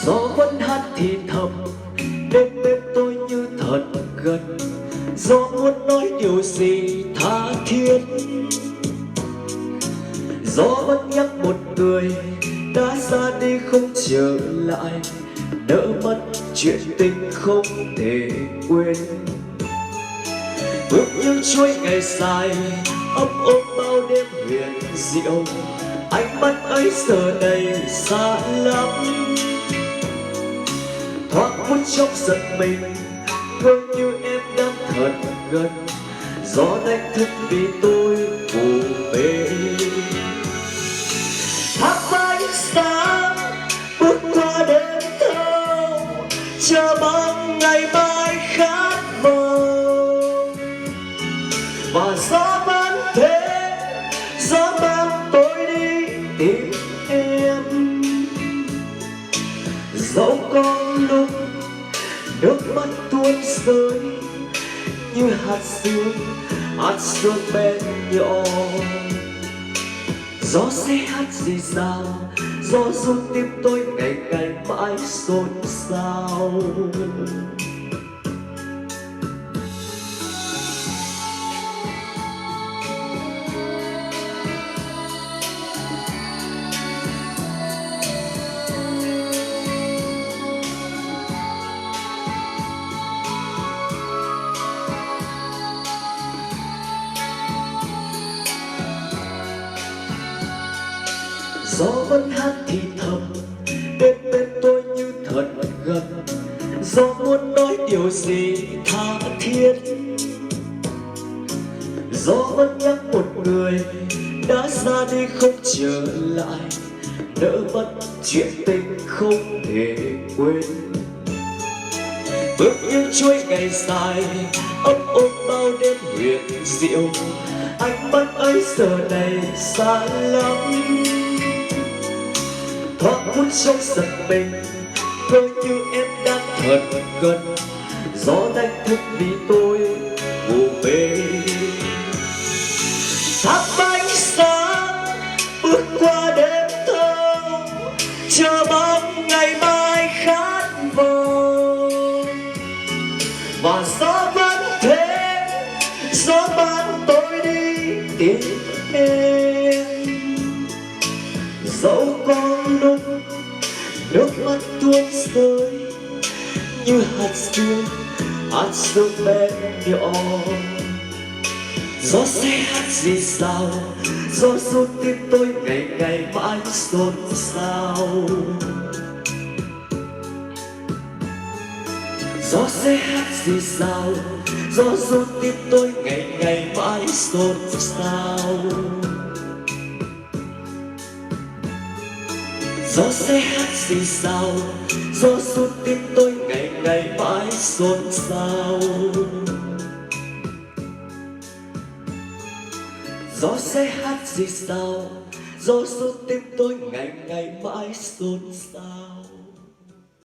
Gió vẫn hát thì thầm, đêm đêm tôi như thật gần. Gió muốn nói điều gì tha thiết. Gió vẫn nhắc một người đã ra đi không trở lại, nỡ mất chuyện tình không thể quên. Bước như chuối ngày dài ấp ôm bao đêm huyền diệu, ánh mắt ấy giờ đây xa lắm. Thoáng phút chốc giật mình, thương như em đang thật gần. Gió đánh thức vì tôi phủ về. Thắp ánh sáng bước qua đêm thâu, chờ mong ngày mai khát vọng. Và gió vẫn thế, gió mang tôi đi tìm em. Dẫu có lúc nước mắt tuôn rơi như hạt sương bên nhỏ. Gió sẽ hát gì sao, gió rung tim tôi ngày ngày mãi xôn xao. Gió vẫn hát thì thầm, đêm bên tôi như thật gần. Gió muốn nói điều gì tha thiết. Gió vẫn nhắc một người đã ra đi không trở lại, nỡ mất chuyện tình không thể quên. Bước như chuối ngày dài ấp ôm bao đêm huyền diệu, ánh mắt ấy giờ này xa lắm. Thoáng phút chốc giật mình, thương như em đang thật gần. Gió đánh thức vì tôi vô bề. Thắp ánh sáng bước qua đêm thâu, chờ mong ngày mai khát vọng. Và gió vẫn thế, gió mang tôi đi tìm em. Dẫu có lúc nước mắt tuôn rơi như hạt sương bé nhỏ. Gió sẽ hát gì sao, gió run tim tôi ngày ngày mãi xôn xao. Gió sẽ hát gì sao, gió run tim tôi ngày ngày mãi xôn xao. Gió sẽ hát gì sao, gió run tim tôi ngày ngày mãi xôn xao. Gió sẽ hát gì sao, gió run tim tôi ngày ngày mãi xôn xao.